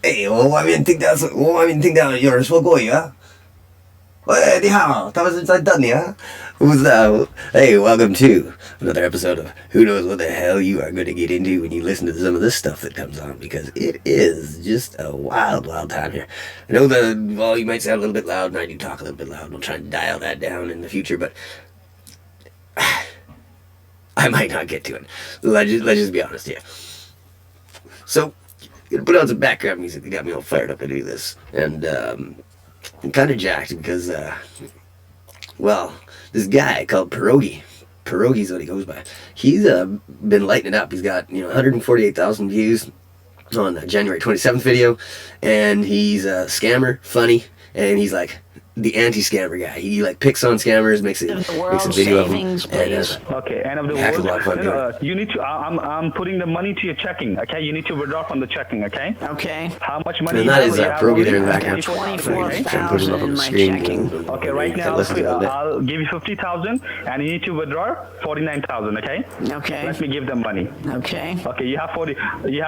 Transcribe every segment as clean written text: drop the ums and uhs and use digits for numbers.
哎，我外面听到有人说国语啊。喂，你好，他们是在等你啊。Who's that? Hey, welcome to another episode of Who Knows What the Hell You Are Going to Get Into when you listen to some of this stuff that comes on, because it is just a wild, wild time here. I know the volume might sound a little bit loud, and I do talk a little bit loud. We'll try and dial that down in the future, but I might not get to it. Let's just be honest here. So, gonna put on some background music that got me all fired up to do this, and I'm kind of jacked because, well, this guy called Perogy. Perogy's what he goes by. He's been lighting it up. He's got 148,000 views on the January 27th video, and he's a scammer, funny, and he's like the anti-scammer guy. He like picks on scammers, makes a video of them, and okay, end of the world. You need to. I'm putting the money to your checking. Okay, you need to withdraw from the checking. Okay. Okay. How much money? And that is Perogy there in the background. 24,000 in my checking. Okay, right now I'll give you 50,000, and you need to withdraw 49,000. Okay. Okay. Let me give them money. Okay. Okay, you have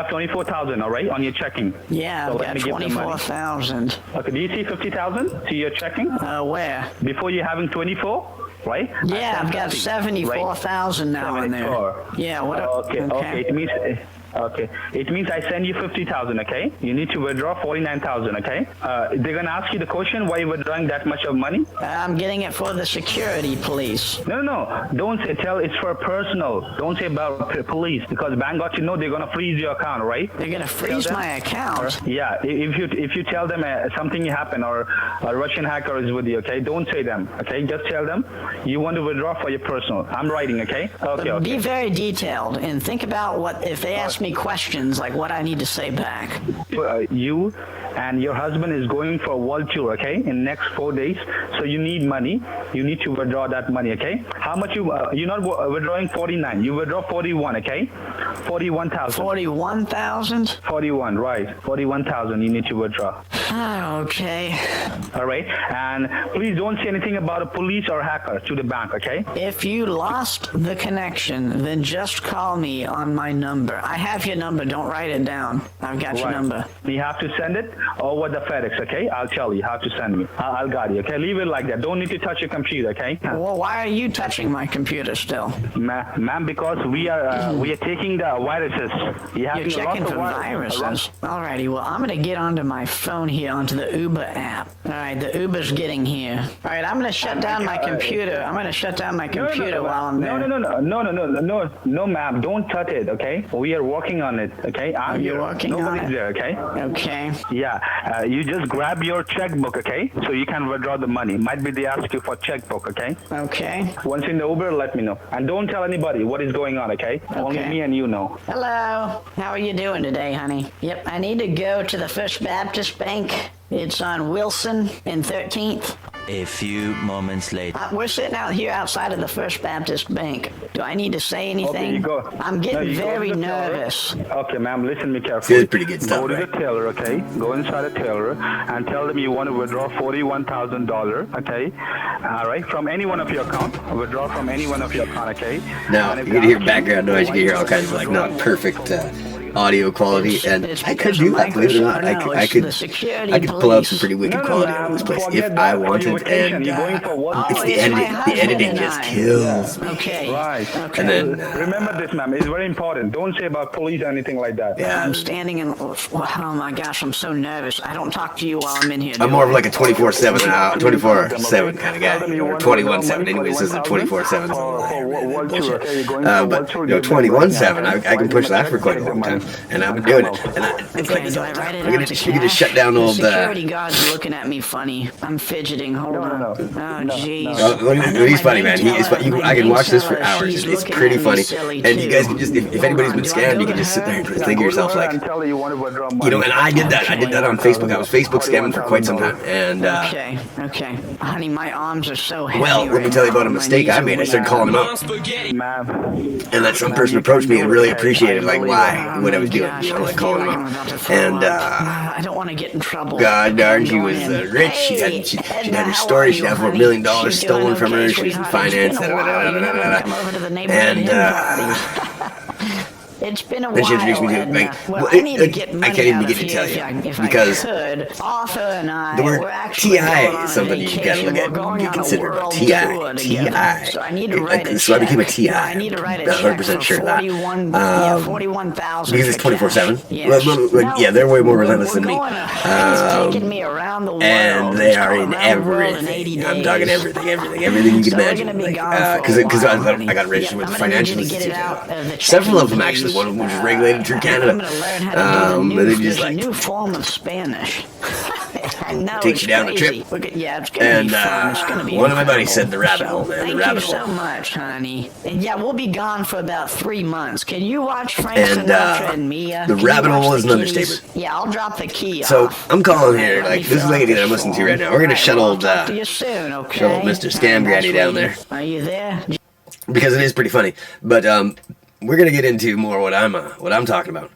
24,000. All right, on your checking. Yeah, I've got 24,000. Okay, do you see 50,000 to your checking? Where? Before you're having 24, right? Yeah, I've got 74,000 now in there. Yeah. What? Okay. It means I send you 50,000. Okay. You need to withdraw 49,000. Okay. They're gonna ask you the question why you're withdrawing that much of money. I'm getting it for the security police. No. Don't say. Tell it's for personal. Don't say about police, because bank got to know they're gonna freeze your account, right? They're gonna freeze my account. Yeah. If you tell them something happened or a Russian hacker is with you, okay, don't say them. Okay, just tell them you want to withdraw for your personal. I'm writing. Okay. Okay. Be very detailed and think about what if they ask me questions, like what I need to say back. You and your husband is going for a world tour, okay, in next 4 days. So you need money. You need to withdraw that money, okay? How much you're not withdrawing 49. You withdraw 41, okay? 41,000. 41,000? 41, right? 41,000. You need to withdraw. Okay. All right. And please don't say anything about a police or hacker to the bank, okay? If you lost the connection, then just call me on my number. I have your number. Don't write it down. I've got your number. You have to send it over the FedEx, okay? I'll tell you how to send me. I'll guide you, okay? Leave it like that. Don't need to touch your computer, okay? Well, why are you touching my computer still? Ma'am, because we are taking the viruses. You're checking for viruses. Alrighty, well, I'm going to get onto my phone here, onto the Uber app. Alright, the Uber's getting here. Alright, I'm going to shut down my computer. I'm going to shut down my computer while I'm there. No, ma'am. Don't touch it, okay? We are working on it, okay? You're working on it? There, okay? Okay. Yeah, you just grab your checkbook, okay? So you can withdraw the money. Might be they ask you for checkbook, okay? Okay. Once in the Uber, let me know. And don't tell anybody what is going on, okay? Only me and you know. Hello. How are you doing today, honey? Yep, I need to go to the First Baptist Bank. It's on Wilson and 13th. A few moments later. We're sitting out here outside of the First Baptist Bank. Do I need to say anything? Okay, you go. I'm getting very nervous. Okay, ma'am, listen me carefully. It's pretty good stuff, Go to the teller, okay? Go inside the teller and tell them you want to withdraw $41,000, okay? All right, from any one of your account. Withdraw from any one of your account, okay? Now, you can hear background noise, you can hear all kinds of like not perfect audio quality, and I could do that, believe it or not. I could pull out some pretty wicked quality out of this place if I wanted, and it's the editing. The editing just kills me. Okay. Right. Okay. And then remember this, ma'am. It's very important. Don't say about police or anything like that. Yeah. I'm standing in. Oh my gosh, I'm so nervous. I don't talk to you while I'm in here. I'm more of like a 24/7 kind of guy, or 21/7. Anyways, this is a 24/7. But 21/7, I can push that for quite a long time. And I've been doing it. And it's like, we're gonna just shut down all the security guards looking at me funny. I'm fidgeting. Hold on. Oh, jeez. He's funny, man. He is funny. I can watch this for hours. It's pretty funny. And you guys can just, if anybody's been scammed, you can just sit there and think to yourself, like, and I did that. I did that on Facebook. I was Facebook scamming for quite some time. And okay. Honey, my arms are so heavy. Well, let me tell you about a mistake I made. I started calling him out. And then some person approached me and really appreciated, like, what I was doing. I'm like calling him out. And I don't want to get in trouble. God darn, she was rich. She'd had her story. She'd have $4 million stolen from her. She was in finance. And It's been a And she introduced me while, to and, like, well, I need to get I money can't even out of begin to here tell you if because I could. Arthur and I, the word we're actually TI going on is a something you've got to vacation. look We're at going and on consider. a world TI, tour together. So I need to write a check. So I became a TI. Yeah, I need to write a I'm check 100% for sure of that. 41,000 Because it's for cash. 24/7. Yes. Well, yeah, they're way more relentless than me. He's taking me around the world. And they It's are called in Around the World in 80 everything. I'm talking days. everything you can So imagine. we're gonna be Like, gone for a because while, I got registered yeah, with the I'm gonna need financial you to get it institute. out of the Several of them checking, actually. please. One of them was regulated through Canada. I'm gonna learn how to do the new. And then There's a new form of Spanish. I know, takes it's you down a crazy. trip. Look at, yeah, it's gonna And be fun. It's gonna be one of my incredible. buddies said the rabbit So, hole, man. Thank The rabbit you hole. so much, honey. And yeah, we'll be gone for about 3 months. Can you watch Frank And, Sinatra and Mia? the Can you rabbit watch hole the is an kitties? understatement. Yeah, I'll drop the key So off. I'm calling All here, let like me this is fill the out lady that I'm this listening to form. right now. We're gonna All right, shut well, I'll old talk to you soon, okay? Mr. Scam Granny down there. Are you there? because it is pretty funny. But we're gonna get into more what I'm talking about.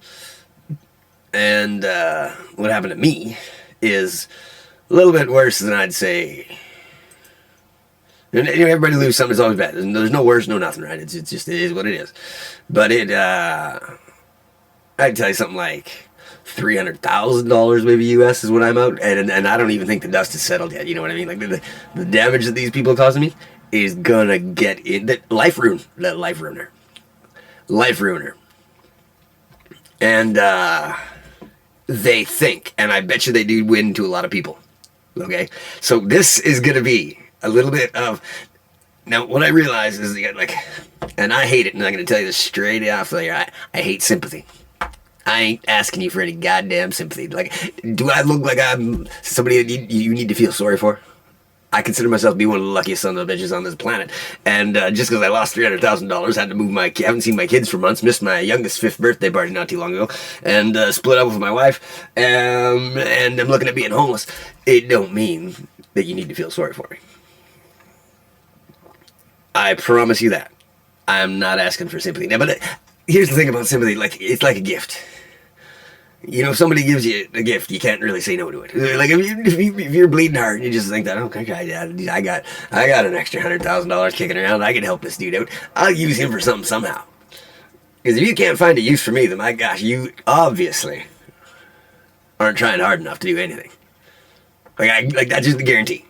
And what happened to me is a little bit worse than I'd say. And, you know, everybody lose something. It's always bad. There's no worse, no nothing, right? It's just it is what it is. But I'd tell you something like $300,000 maybe US is what I'm out, and I don't even think the dust has settled yet. You know what I mean? Like the damage that these people are causing me is gonna get in. That life ruiner, and they think, and I bet you they do win to a lot of people. Okay, so this is gonna be a little bit of. Now, what I realize is that, like, and I hate it, and I'm gonna tell you this straight off there. I hate sympathy. I ain't asking you for any goddamn sympathy. Like, do I look like I'm somebody that you need to feel sorry for? I consider myself to be one of the luckiest sons of bitches on this planet. And just because I lost $300,000, had to move haven't seen my kids for months, missed my youngest 5th birthday party not too long ago, and split up with my wife, and I'm looking at being homeless, it don't mean that you need to feel sorry for me. I promise you that. I'm not asking for sympathy. Now, but here's the thing about sympathy, like, it's like a gift. You know, if somebody gives you a gift, you can't really say no to it. Like, if you're bleeding hard, you just think that, okay, I got an extra $100,000 kicking around, I can help this dude out. I'll use him for something somehow. Because if you can't find a use for me, then my gosh, you obviously aren't trying hard enough to do anything. Like that's just a guarantee.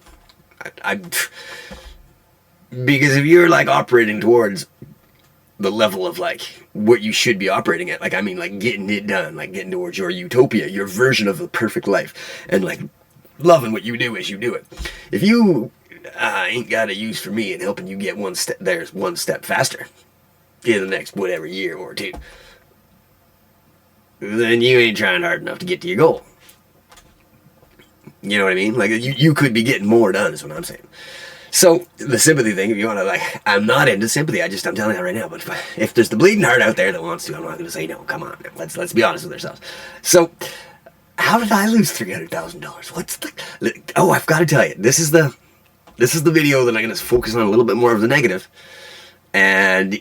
Because if you're, like, operating towards the level of, like, what you should be operating at, like, I mean, like, getting it done, like, getting towards your utopia, your version of the perfect life, and, like, loving what you do as you do it. If you ain't got a use for me in helping you get one step faster in the next whatever year or two, then you ain't trying hard enough to get to your goal. You know what I mean? Like, you could be getting more done, is what I'm saying. So, the sympathy thing, if you want to, like, I'm not into sympathy, I'm telling you that right now, but if there's the bleeding heart out there that wants to, I'm not going to say no, come on, let's be honest with ourselves. So, how did I lose $300,000? I've got to tell you, this is the video that I'm going to focus on a little bit more of the negative, and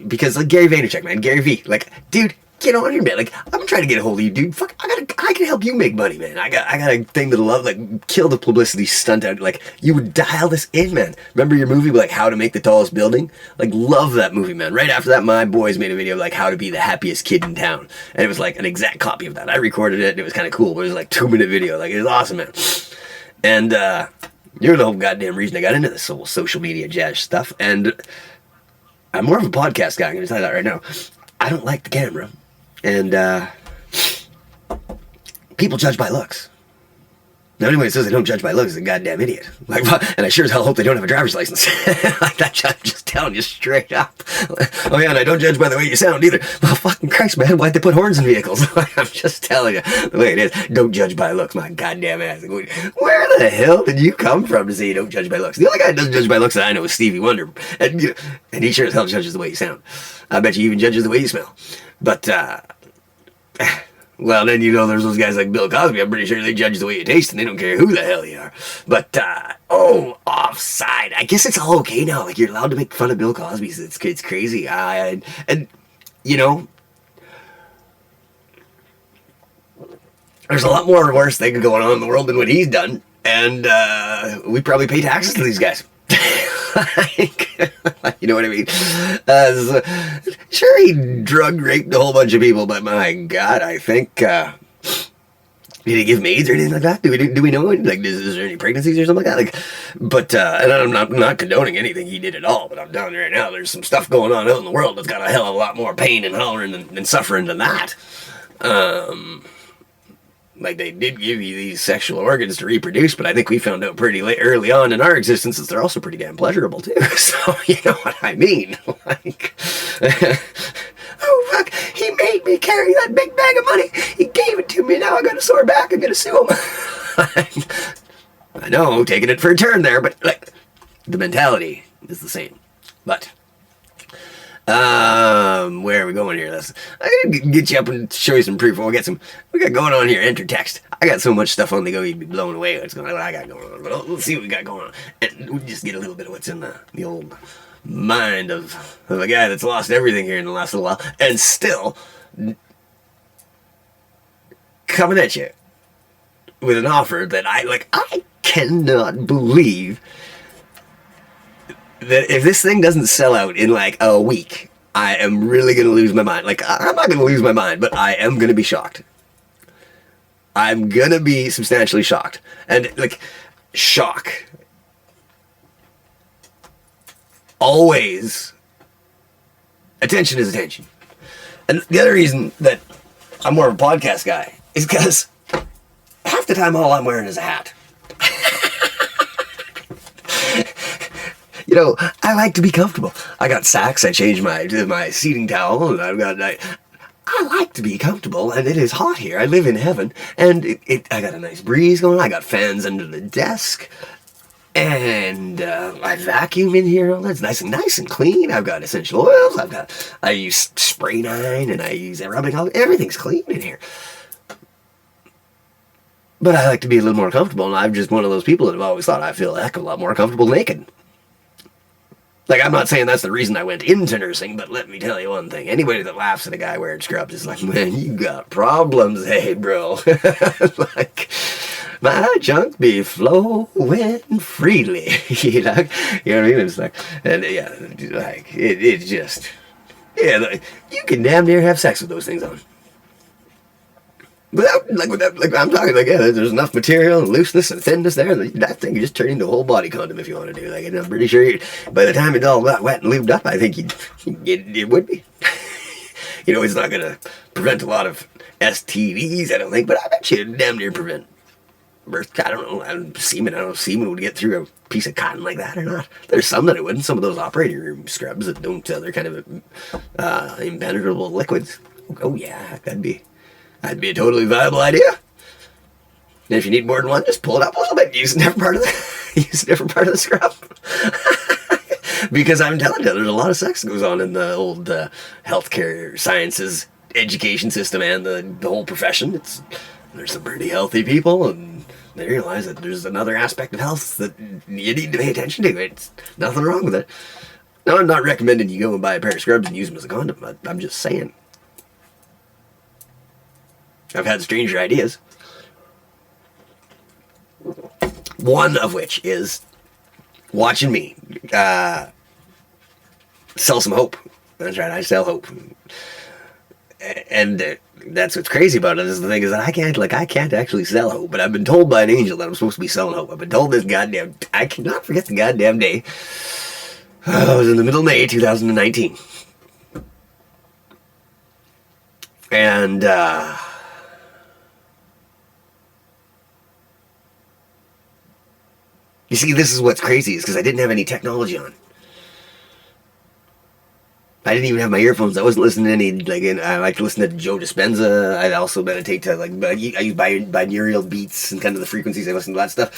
because, like, Gary Vaynerchuk, man, Gary V, like, dude, get on your man. Like, I'm trying to get a hold of you, dude. Fuck, I can help you make money, man. I got a thing that'll love, like, kill the publicity stunt out. Like, you would dial this in, man. Remember your movie, like, How to Make the Tallest Building? Like, love that movie, man. Right after that, my boys made a video of, like, how to be the happiest kid in town. And it was, like, an exact copy of that. I recorded it, and it was kind of cool, but it was, like, 2-minute video. Like, it was awesome, man. And, you're the whole goddamn reason I got into this whole social media jazz stuff. And I'm more of a podcast guy, I'm gonna tell you that right now. I don't like the camera. And people judge by looks. Now, anyone who says they don't judge by looks is a goddamn idiot. Like, and I sure as hell hope they don't have a driver's license. Like that, I'm just telling you straight up. Oh yeah, and I don't judge by the way you sound either. Well, fucking Christ, man, why'd they put horns in vehicles? I'm just telling you the way it is. Don't judge by looks, my goddamn ass. Where the hell did you come from to say you don't judge by looks? The only guy that doesn't judge by looks that I know is Stevie Wonder, and he sure as hell judges the way you sound. I bet you even judges the way you smell. But well, then, there's those guys like Bill Cosby. I'm pretty sure they judge the way you taste, and they don't care who the hell you are. But, offside. I guess it's all okay now. Like, you're allowed to make fun of Bill Cosby. It's crazy. And, there's a lot more worse things going on in the world than what he's done. And, we probably pay taxes to these guys. You know what I mean? So, sure, he drug raped a whole bunch of people, but my God, I think, did he give me AIDS or anything like that? Do we know? Like, is there any pregnancies or something like that? Like, but, and I'm not condoning anything he did at all, but I'm telling you right now, there's some stuff going on out in the world that's got a hell of a lot more pain and hollering and suffering than that. Like, they did give you these sexual organs to reproduce, but I think we found out pretty early on in our existence that they're also pretty damn pleasurable, too. So, you know what I mean? Like, oh, fuck, he made me carry that big bag of money. He gave it to me. Now I got a sore back. I'm going to sue him. I know, taking it for a turn there, but, like, the mentality is the same. But... where are we going here? I'm gonna get you up and show you some proof. We got going on here. Enter text. I got so much stuff on the go, you'd be blown away what's going on. I got going on, but let's see what we got going on. And we just get a little bit of what's in the old mind of a guy that's lost everything here in the last little while, and still coming at you with an offer that I cannot believe that if this thing doesn't sell out in like a week, I am really going to lose my mind. Like, I'm not going to lose my mind, but I am going to be shocked. I'm going to be substantially shocked. And, like, shock. Always. Attention is attention. And the other reason that I'm more of a podcast guy is because half the time all I'm wearing is a hat. You know, I like to be comfortable. I got sacks. I changed my seating towel, and I like to be comfortable, and it is hot here. I live in heaven, and I got a nice breeze going on. I got fans under the desk, and I vacuum in here. All that's nice and clean. I've got essential oils. I use spray 9, and I use aerobic alcohol. Everything's clean in here. But I like to be a little more comfortable, and I'm just one of those people that have always thought I feel a heck of a lot more comfortable naked. Like, I'm not saying that's the reason I went into nursing, but let me tell you one thing. Anybody that laughs at a guy wearing scrubs is like, man, you got problems, hey, bro. Like, my junk be flowing freely. You know what I mean? It's like, and yeah, like, it just, yeah, like, you can damn near have sex with those things on. Without, I'm talking, like, yeah, there's enough material and looseness and thinness there. That thing can just turn into a whole body condom if you want to do. Like, and I'm pretty sure by the time it's all got wet and lubed up, I think it would be. You know, it's not going to prevent a lot of STDs, I don't think, but I bet you it'd damn near prevent birth. I don't know, semen. I don't know if semen would get through a piece of cotton like that or not. There's some that it wouldn't. Some of those operating room scrubs that don't, they're kind of impenetrable liquids. Oh, yeah, that'd be a totally viable idea. And if you need more than one, just pull it up a little bit. Use a different part of the scrub. Because I'm telling you, there's a lot of sex that goes on in the old healthcare sciences education system and the whole profession. There's some pretty healthy people, and they realize that there's another aspect of health that you need to pay attention to. It's nothing wrong with it. Now, I'm not recommending you go and buy a pair of scrubs and use them as a condom. I'm just saying. I've had stranger ideas. One of which is watching me sell some hope. That's right, I sell hope. And that's what's crazy about it. Is the thing is that I can't actually sell hope, but I've been told by an angel that I'm supposed to be selling hope. I've been told this goddamn, I cannot forget the goddamn day. It was in the middle of May 2019. And you see, this is what's crazy, is because I didn't have any technology on. I didn't even have my earphones. I wasn't listening to any, I like to listen to Joe Dispenza. I also meditate to, I use binaural beats and kind of the frequencies. I listen to that stuff.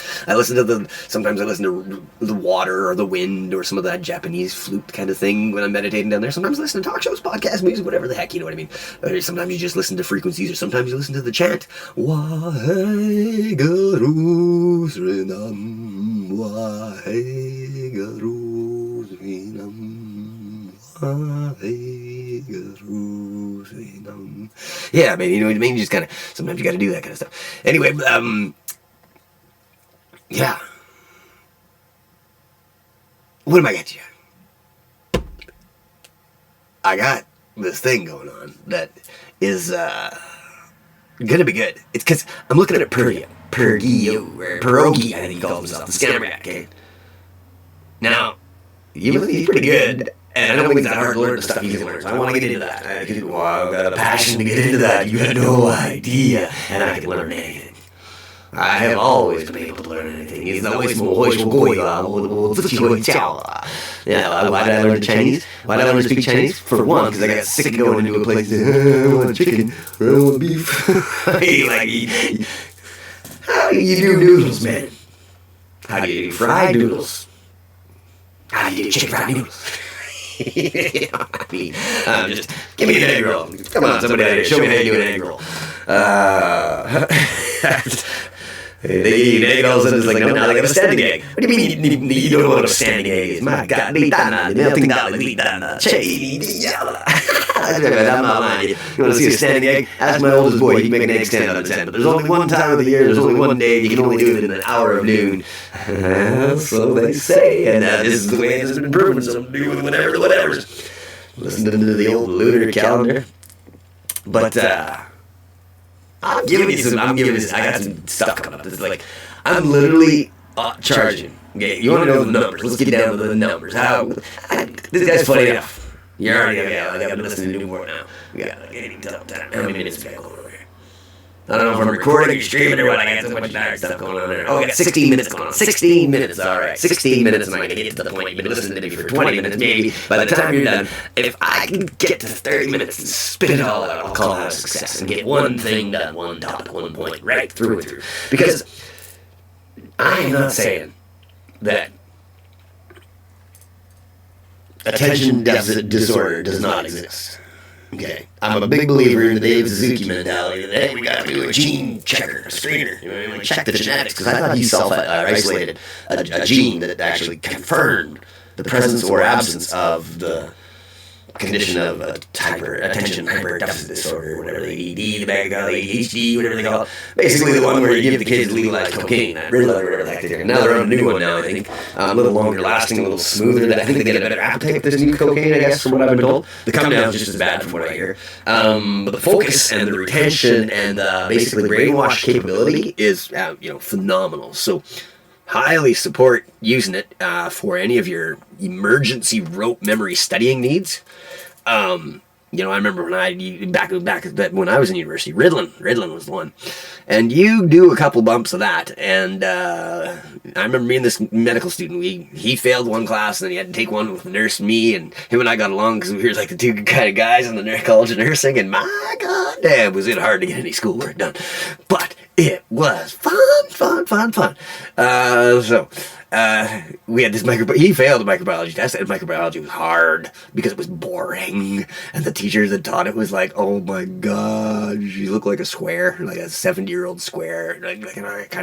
Sometimes I listen to the water or the wind or some of that Japanese flute kind of thing when I'm meditating down there. Sometimes I listen to talk shows, podcasts, music, whatever the heck, you know what I mean? Or sometimes you just listen to frequencies, or sometimes you listen to the chant. Waheguru Srinam, Waheguru Srinam. Yeah, man, you know what I mean? You just kind of, sometimes you got to do that kind of stuff. Anyway, yeah. what am I getting you? I got this thing going on that is gonna be good. It's because I'm looking at Perogy, I think he calls himself, the scammer guy, okay? Now, he's pretty good, and I don't think it's that hard to learn the stuff he's learned, so I want to get into that. I've got a passion to get into that. You got no idea, and I can learn anything. I have always been able to learn anything. Why did I learn Chinese? Why did I learn to speak Chinese? For one, because I got sick of going into a place I want chicken, or I want beef. How do you do noodles, man? How do you do fried noodles? How do you do chicken fried noodles? Just give me an egg roll. Come on, somebody out here, show me how you do an egg roll. They eat an egg, all of a sudden it's like, no, now they got a standing egg. What do you mean you don't know what a standing egg is? My God, melting down, I'm not lying. You want to see a standing egg? Ask my oldest boy, he can make an egg stand out of 10. But there's only one time of the year, there's only one day, you can only do it in an hour of noon. So they say, and this is the way it has been proven, so do with whatever. Listen to the old lunar calendar. But, I'm giving you, I got some stuff coming up. It's like, I'm literally charging. Okay, you want to know the numbers? Let's get down to the numbers. This guy's funny enough. You're already, I've been listening to Newport now. We got like 80 time. How many minutes we got going over here? I don't know if I'm recording or streaming or what. I got so much stuff going on there. Oh, we got 16 minutes going on. 16 minutes, all right. 16 minutes, and I'm going to get to the point. You've been listening to me for 20 minutes, maybe. By the time you're done, if I can get to 30 minutes and spit it all out, I'll call that a success and get one thing done, one topic, one point, right through and through. Because I'm not saying that attention deficit disorder does not exist. Okay, I'm a big believer in the Dave Suzuki mentality that, hey, we got to do a gene checker, a screener, you know, check the genetics, because I thought he self-isolated a gene that actually confirmed the presence or absence of the condition of attention hyper-deficit disorder, whatever the ED, the ADHD, whatever they call it. Basically the one where you give the kids legalized cocaine, that Ritalin, whatever the heck they do. Now they're on a new one now, I think. A little longer lasting, a little smoother. I think they get a better appetite with this new cocaine, I guess, from what I've been told. The come down is just as bad from what I hear. But the focus and the retention and basically brainwash capability is phenomenal. So highly support using it for any of your emergency rote memory studying needs. I remember when back when I was in university, Ritalin was the one, and you do a couple bumps of that, and I remember me and this medical student, he failed one class, and then he had to take one with the nurse and me, and him and I got along because we were like the two kind of guys in the college of nursing, and my God, damn, was it hard to get any schoolwork done, but it was fun. We had this he failed the microbiology test, and microbiology was hard because it was boring, and the teachers that taught it was like, oh my God, you look like a square, like a 70-year-old square, kind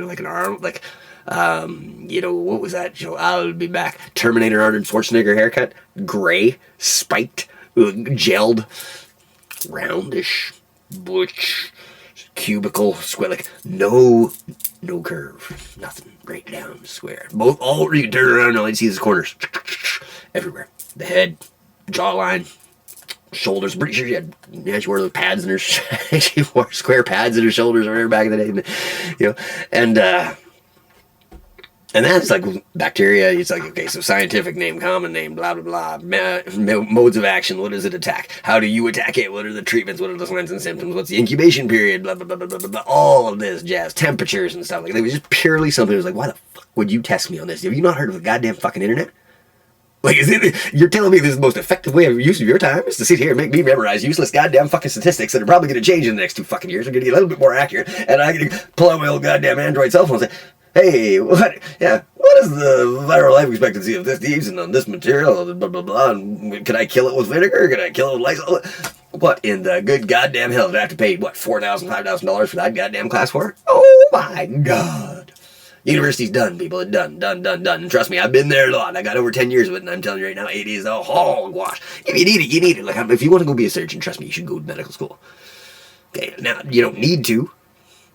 of like an arm, like, what was that show? I'll Be Back. Terminator Arnold Schwarzenegger haircut, gray, spiked, gelled, roundish, butch, cubicle, square, like no curve, nothing, right down, square. All you can turn around and all you see is corners everywhere. The head, jawline, shoulders. Pretty sure she wore those pads in her. She wore square pads in her shoulders or whatever back in the day, and that's like bacteria. It's like, okay, so scientific name, common name, blah, blah, blah. Modes of action. What does it attack? How do you attack it? What are the treatments? What are the signs and symptoms? What's the incubation period? Blah, blah, blah, blah, blah, blah. All of this jazz. Temperatures and stuff. Like, it was just purely something that was like, why the fuck would you test me on this? Have you not heard of the goddamn fucking internet? Like, you're telling me this is the most effective way of use of your time is to sit here and make me memorize useless goddamn fucking statistics that are probably going to change in the next 2 fucking years. They're going to get a little bit more accurate. And I can pull out my old goddamn Android cell phone and say, hey, what is the viral life expectancy of this using on this material? Blah, blah, blah. And can I kill it with vinegar? Can I kill it with Lysol? What in the good goddamn hell did I have to pay, $4,000, $5,000 for that goddamn class for? Oh my God. University's done, people. It's done. And trust me, I've been there a lot. I got over 10 years of it, and I'm telling you right now, it is a hogwash. If you need it, you need it. Like, if you want to go be a surgeon, trust me, you should go to medical school. Okay, now, you don't need to.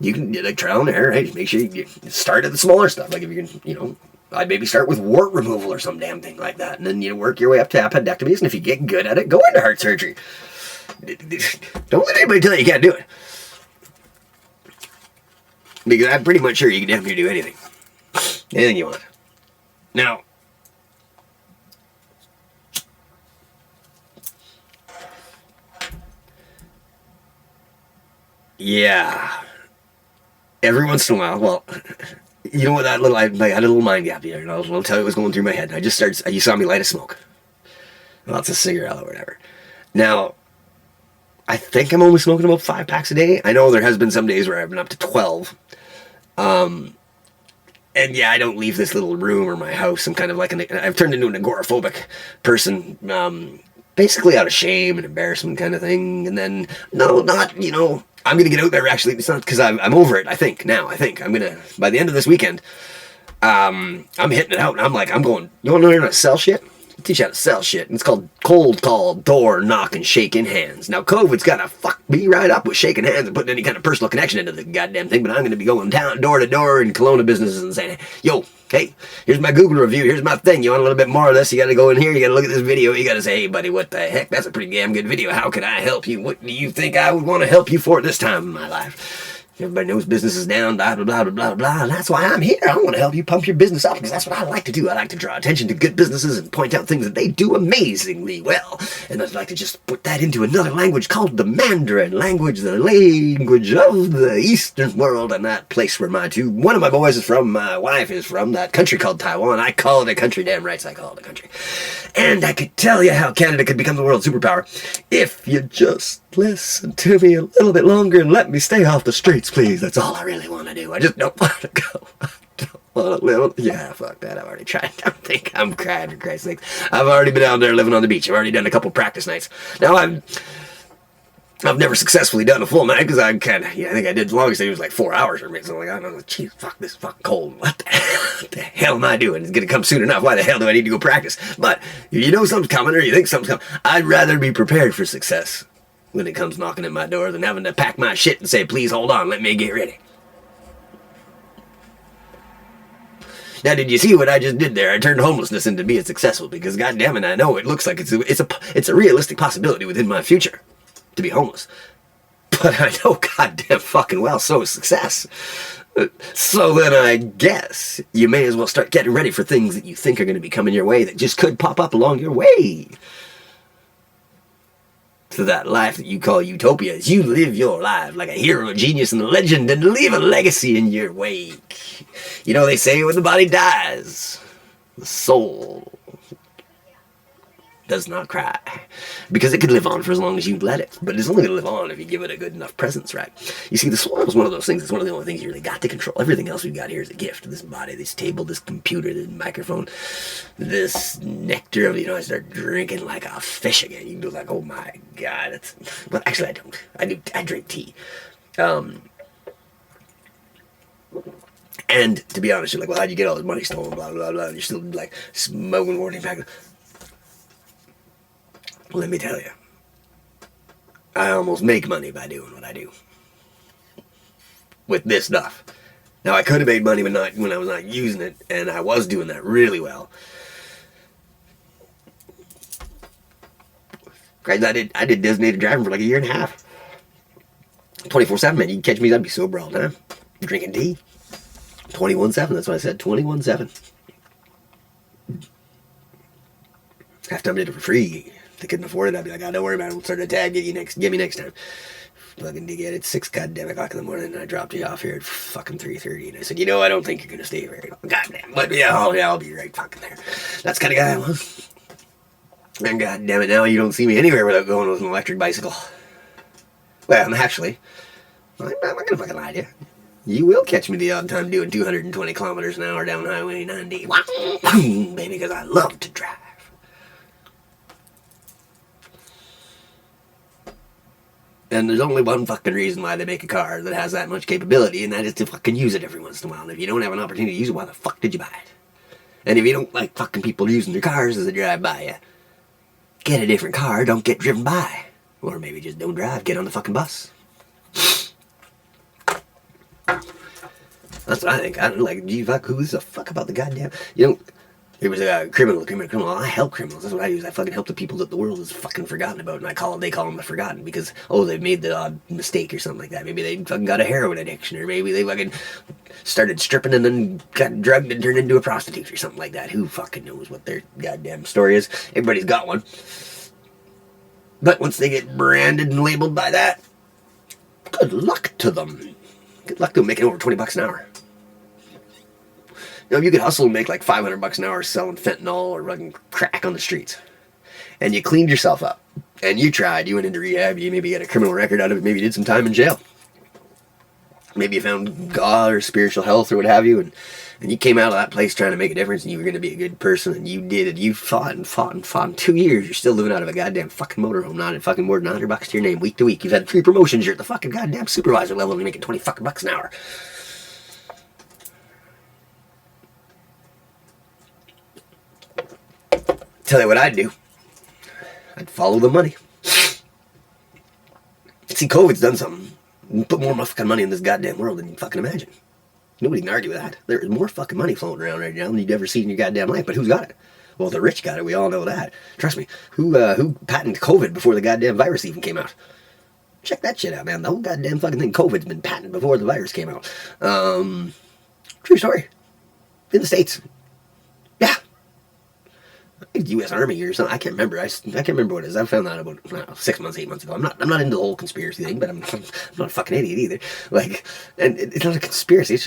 You can, like, trial and error, right? Make sure you start at the smaller stuff. Like, if you can, I'd maybe start with wart removal or some damn thing like that. And then you work your way up to appendectomies. And if you get good at it, go into heart surgery. Don't let anybody tell you can't do it. Because I'm pretty much sure you can damn near do anything. Anything you want. Now, yeah. Every once in a while, well, you know what, I had a little mind gap here, and I'll tell you what's going through my head. You saw me light a smoke. Well, it's a cigarette or whatever. Now, I think I'm only smoking about 5 packs a day. I know there has been some days where I've been up to 12. And yeah, I don't leave this little room or my house. I'm kind of like I've turned into an agoraphobic person, basically out of shame and embarrassment kind of thing. And then, no, not, I'm going to get out there actually. It's not because I'm over it, I think, now. I think I'm going to, by the end of this weekend, I'm hitting it out. And I'm going, you want to learn how to sell shit? I'll teach you how to sell shit. And it's called cold call, door knocking, shaking hands. Now, COVID's got to fuck me right up with shaking hands and putting any kind of personal connection into the goddamn thing. But I'm going to be going down door to door in Kelowna businesses and saying, yo, hey, here's my Google review. Here's my thing. You want a little bit more of this? You got to go in here. You got to look at this video. You got to say, hey, buddy, what the heck? That's a pretty damn good video. How can I help you? What do you think I would want to help you for at this time in my life? Everybody knows business is down, blah, blah, blah, blah, blah, and that's why I'm here. I want to help you pump your business up, because that's what I like to do. I like to draw attention to good businesses and point out things that they do amazingly well. And I'd like to just put that into another language called the Mandarin language, the language of the Eastern world, and that place where one of my boys is from, my wife is from, that country called Taiwan. I call it a country, damn rights, I call it a country. And I could tell you how Canada could become the world superpower if you just listen to me a little bit longer and let me stay off the streets, please. That's all I really want to do. I just don't want to go. I don't want to live. Yeah, fuck that. I've already tried. I think I'm crying, for Christ's sake. I've already been out there living on the beach. I've already done a couple practice nights. Now, I've never successfully done a full night, because I think I did the longest. It was like 4 hours or something. So I'm like, I don't know, geez, fuck this fucking cold. What the hell am I doing? It's going to come soon enough. Why the hell do I need to go practice? But if you know something's coming, or you think something's coming, I'd rather be prepared for success when it comes knocking at my door than having to pack my shit and say, please hold on, let me get ready. Now, did you see what I just did there? I turned homelessness into being successful, because goddamn it, I know it looks like it's a realistic possibility within my future to be homeless. But I know goddamn fucking well so is success. So then I guess you may as well start getting ready for things that you think are going to be coming your way that just could pop up along your way. To that life that you call utopia, as you live your life like a hero, a genius, and a legend, and leave a legacy in your wake. You know, they say when the body dies, the soul does not cry, because it could live on for as long as you let it, but it's only going to live on if you give it a good enough presence, right? You see, the soul is one of those things. It's one of the only things you really got to control. Everything else we've got here is a gift. This body, this table, this computer, this microphone, this nectar of, I start drinking like a fish again. You can do like, oh my God. Well, actually I don't. I drink tea. And to be honest, you're like, well, how'd you get all this money stolen, blah, blah, blah, and you're still like smoking warning pack. Let me tell you, I almost make money by doing what I do with this stuff. Now, I could have made money when I was not using it, and I was doing that really well. Guys, I did designated driving for like a year and a half. 24/7, man. You can catch me, I'd be sober all the time. Drinking tea. 21/7, that's what I said, 21/7. Half time I did it for free. If they couldn't afford it, I'd be like, don't worry about it, we'll start a tag, get me next time. Fucking to get it 6 goddamn o'clock in the morning, and I dropped you off here at fucking 3:30, and I said, I don't think you're gonna stay very long. Goddamn, but yeah, I'll be right fucking there. That's the kind of guy I was. And goddamn it, now you don't see me anywhere without going with an electric bicycle. Well, I'm not gonna fucking lie to you. You will catch me the odd time doing 220 kilometers an hour down Highway 90. Baby, because I love to drive. And there's only one fucking reason why they make a car that has that much capability, and that is to fucking use it every once in a while. And if you don't have an opportunity to use it, why the fuck did you buy it? And if you don't like fucking people using their cars as they drive by you, get a different car, don't get driven by. Or maybe just don't drive, get on the fucking bus. That's what I think. I don't like, gee, fuck, who gives a fuck about the goddamn, you know, there was a criminal. I help criminals. That's what I use. I fucking help the people that the world has fucking forgotten about, and they call them the forgotten because, oh, they've made the odd mistake or something like that. Maybe they fucking got a heroin addiction, or maybe they fucking started stripping and then got drugged and turned into a prostitute or something like that. Who fucking knows what their goddamn story is? Everybody's got one. But once they get branded and labeled by that, good luck to them. Good luck to them making over $20 an hour. You know, you could hustle and make like $500 an hour selling fentanyl or fucking crack on the streets. And you cleaned yourself up. And you tried. You went into rehab. You maybe got a criminal record out of it. Maybe you did some time in jail. Maybe you found God or spiritual health or what have you. And you came out of that place trying to make a difference. And you were going to be a good person. And you did it. You fought and fought and fought. In 2 years, you're still living out of a goddamn fucking motorhome. Not at fucking more than $100 to your name week to week. You've had 3 promotions. You're at the fucking goddamn supervisor level. And you're making $20 an hour. Tell you what I'd do. I'd follow the money. See, COVID's done something. Put more fucking money in this goddamn world than you fucking imagine. Nobody can argue with that. There's more fucking money floating around right now than you've ever seen in your goddamn life. But who's got it? Well, the rich got it. We all know that. Trust me. Who patented COVID before the goddamn virus even came out? Check that shit out, man. The whole goddamn fucking thing, COVID's been patented before the virus came out. True story. In the States. Yeah. U.S. Army or something. I can't remember. I can't remember what it is. I found that about 6 months, 8 months ago. I'm not into the whole conspiracy thing, but I'm not a fucking idiot either. Like, and it's not a conspiracy. It's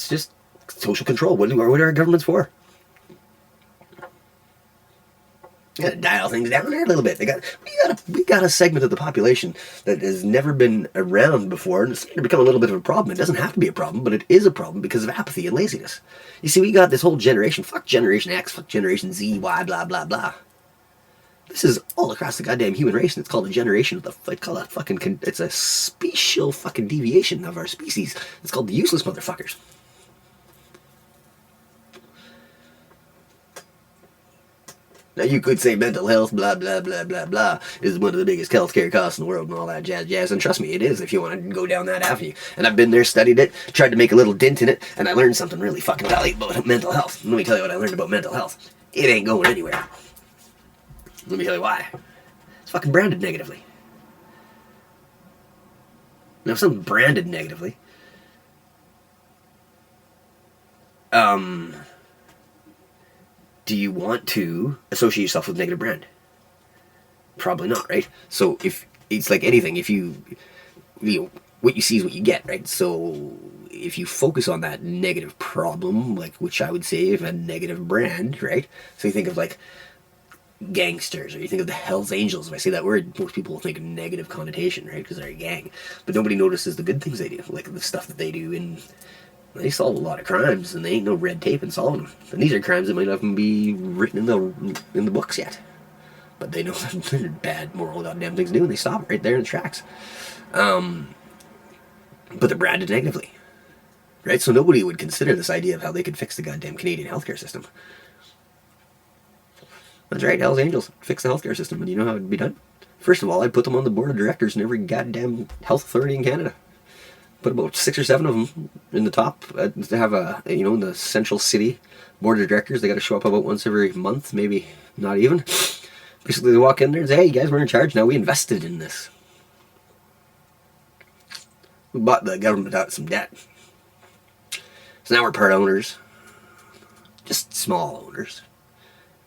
just social control. What are our governments for? You gotta dial things down there a little bit. We got a segment of the population that has never been around before, and it's starting to become a little bit of a problem. It doesn't have to be a problem, but it is a problem because of apathy and laziness. You see, we got this whole generation. Fuck Generation X. Fuck Generation Z. Y. Blah blah blah. This is all across the goddamn human race, and it's called a generation of the. It's called a fucking. It's a special fucking deviation of our species. It's called the useless motherfuckers. Now, you could say mental health, blah, blah, blah, blah, blah, is one of the biggest healthcare costs in the world and all that jazz. And trust me, it is if you want to go down that avenue. And I've been there, studied it, tried to make a little dent in it, and I learned something really fucking valuable about mental health. Let me tell you what I learned about mental health. It ain't going anywhere. Let me tell you why. It's fucking branded negatively. Now, if something's branded negatively, do you want to associate yourself with a negative brand? Probably not, right? So if it's like anything, if you know, what you see is what you get, right? So if you focus on that negative problem, like, which I would say is a negative brand, right? So you think of like gangsters, or you think of the Hells Angels. If I say that word, most people will think of negative connotation, right? Because they're a gang. But nobody notices the good things they do, like the stuff that they do in. They solve a lot of crimes, and there ain't no red tape in solving them. And these are crimes that might not even be written in the books yet. But they know they're bad, moral, goddamn things to do, and they stop it right there in the tracks. But they're branded negatively. Right? So nobody would consider this idea of how they could fix the goddamn Canadian healthcare system. That's right, Hells Angels. Fix the healthcare system, and you know how it would be done? First of all, I'd put them on the board of directors in every goddamn health authority in Canada. Put about 6 or 7 of them in the top to have a, in the central city board of directors. They got to show up about once every month, maybe not even. Basically, they walk in there and say, hey, you guys, we're in charge now. We invested in this. We bought the government out some debt. So now we're part owners. Just small owners.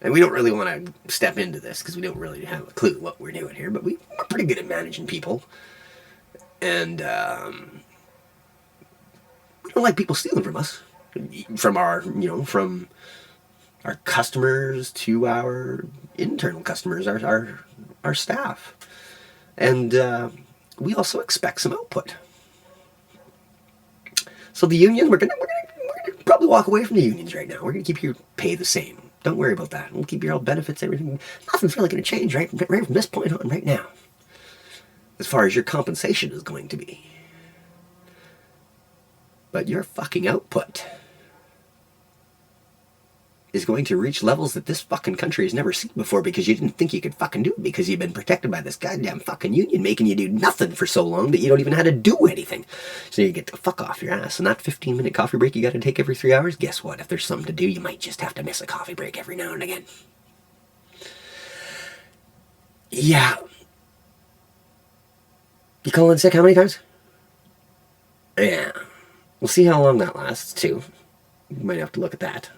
And we don't really want to step into this because we don't really have a clue what we're doing here. But we're pretty good at managing people. And we don't like people stealing from us, from our customers to our internal customers, our staff, and we also expect some output. So the unions, we're gonna probably walk away from the unions right now. We're gonna keep your pay the same. Don't worry about that. We'll keep your health benefits, everything. Nothing's really gonna change right from this point on, right now, as far as your compensation is going to be. But your fucking output is going to reach levels that this fucking country has never seen before because you didn't think you could fucking do it because you've been protected by this goddamn fucking union making you do nothing for so long that you don't even know how to do anything. So you get the fuck off your ass. And that 15-minute coffee break you got to take every 3 hours, guess what? If there's something to do, you might just have to miss a coffee break every now and again. Yeah. You call in sick how many times? Yeah. We'll see how long that lasts, too. You might have to look at that.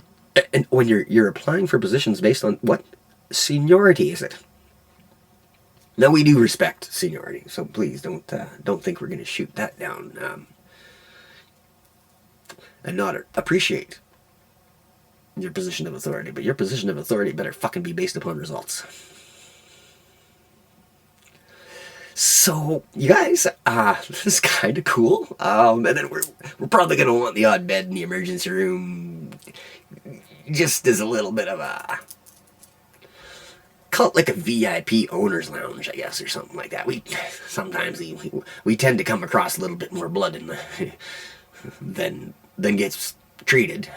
And when you're applying for positions based on what seniority is it? Now we do respect seniority, so please don't think we're going to shoot that down and not appreciate your position of authority. But your position of authority better fucking be based upon results. So, you guys, this is kind of cool. And then we're probably going to want the odd bed in the emergency room just as a little bit of a, call it like a VIP owner's lounge, I guess, or something like that. Sometimes we tend to come across a little bit more blood in than gets treated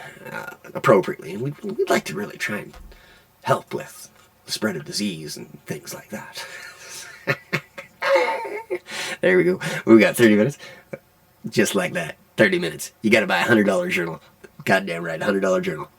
appropriatly. And we'd like to really try and help with the spread of disease and things like that. There we go. We got 30 minutes. Just like that. 30 minutes. You got to buy a $100 journal. Goddamn right, $100 journal.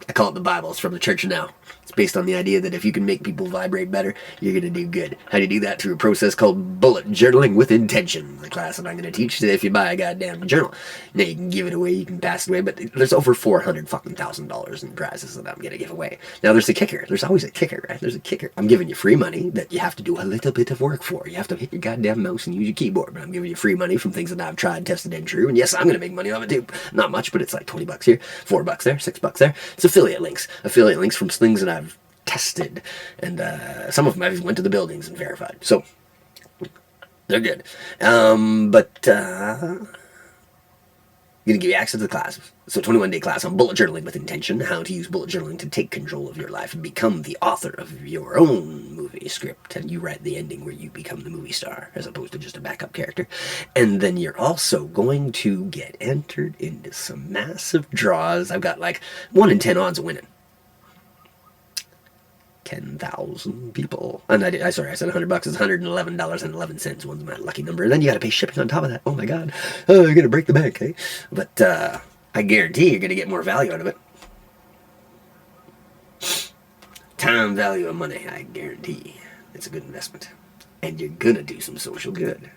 I call it the Bible. It's from the Church of Now. It's based on the idea that if you can make people vibrate better, you're going to do good. How do you do that? Through a process called bullet journaling with intention. The class that I'm going to teach today, if you buy a goddamn journal. Now you can give it away, you can pass it away, but there's over $400,000 in prizes that I'm going to give away. Now there's a kicker. There's always a kicker, right? There's a kicker. I'm giving you free money that you have to do a little bit of work for. You have to hit your goddamn mouse and use your keyboard, but I'm giving you free money from things that I've tried, tested, and true. And yes, I'm going to make money off it too. Not much, but it's like $20 here, $4 there, $6 there. It's affiliate links. Affiliate links from things that I've tested, and some of them I even went to the buildings and verified, so they're good. But gonna give you access to the class. So 21-day class on bullet journaling with intention, how to use bullet journaling to take control of your life and become the author of your own movie script, and you write the ending where you become the movie star as opposed to just a backup character. And then you're also going to get entered into some massive draws. I've got like 1 in 10 odds of winning. 10,000 people. And I said $100 is $111.11. One's my lucky number. And then you got to pay shipping on top of that. Oh my God. Oh, you're going to break the bank, eh? But I guarantee you're going to get more value out of it. Time value of money, I guarantee. It's a good investment. And you're going to do some social good.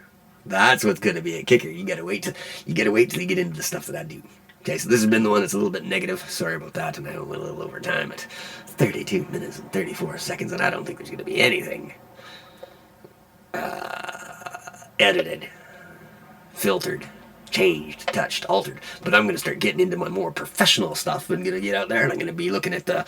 That's what's going to be a kicker. You got to wait till you get into the stuff that I do. Okay, so this has been the one that's a little bit negative. Sorry about that, and I went a little over time at 32 minutes and 34 seconds, and I don't think there's going to be anything edited, filtered, changed, touched, altered. But I'm going to start getting into my more professional stuff and going to get out there, and I'm going to be looking at the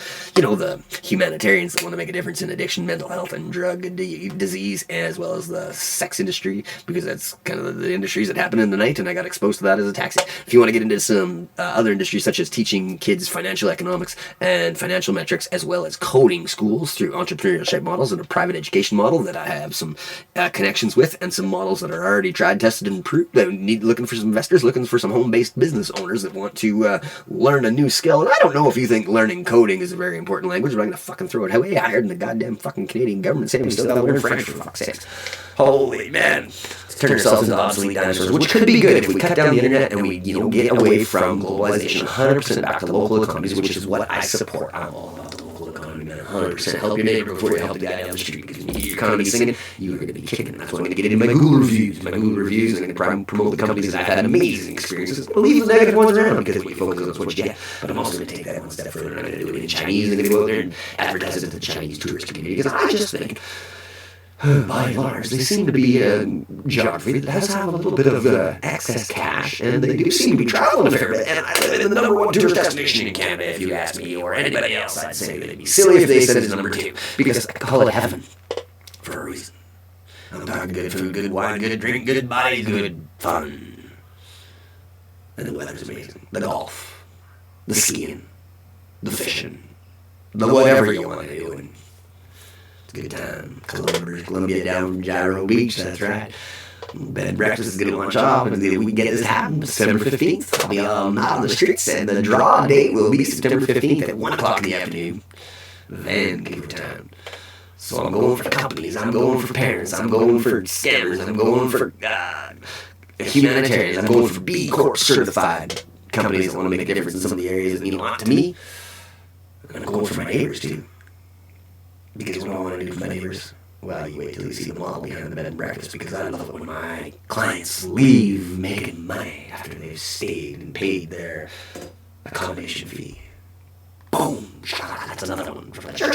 humanitarians that want to make a difference in addiction, mental health, and drug disease, as well as the sex industry, because that's kind of the industries that happen in the night, and I got exposed to that as a taxi. If you want to get into some other industries, such as teaching kids financial economics and financial metrics, as well as coding schools through entrepreneurship models and a private education model that I have some connections with, and some models that are already tried, tested, and proved, that need looking for some investors, looking for some home-based business owners that want to learn a new skill. And I don't know if you think learning coding is a very important language, but I'm going to fucking throw it way higher than the goddamn fucking Canadian government saying we still got to learn French, for fuck's sake. Holy man. Let's turn ourselves into obsolete dinosaurs, which could be good if we cut down the internet and we get away from globalization 100% back to local economies, which is what I support. I'm all about the local economy, man. 100% help your neighbor before you help the guy down the street, because when you get your economy singing, you're going to be kicking. That's why I'm going to get into my Google reviews. I'm going to promote the companies that I've had amazing experiences. I'll leave the negative ones around, because we focus on what you get. But I'm also going to take that one step further, and I'm going to do it in Chinese. I'm going to go out there and advertise it to the Chinese tourist community, because I just think, by and large, they seem to be a geography that has a little bit of excess cash, and they do seem to be traveling a fair bit. And I live in the #1 tourist destination in Canada, if you ask me, or anybody else. I'd say they'd be silly if they said it's #2, because I call it heaven for a reason. I'm talking good food, good wine, good drink, good bodies, good fun. And the weather's amazing. The golf, the skiing, the fishing, the whatever you want to do. And good time. Columbia down Gyro Beach, that's right. Bed and breakfast is going to launch off, and we can get this to happen September 15th. I'll be out on the streets, and the draw date will be September 15th at 1 o'clock in the afternoon. Vancouver time. So I'm going for companies, I'm going for parents, I'm going for scammers, I'm going for humanitarians, I'm going for B Corp certified companies that want to make a difference in some of the areas that mean a lot to me. And I'm going for my neighbors too. Because what I want to do for my neighbors, well, you wait till you see them all behind the bed and breakfast, because I love it when my clients leave making money after they've stayed and paid their accommodation fee. Boom! That's another one from the church.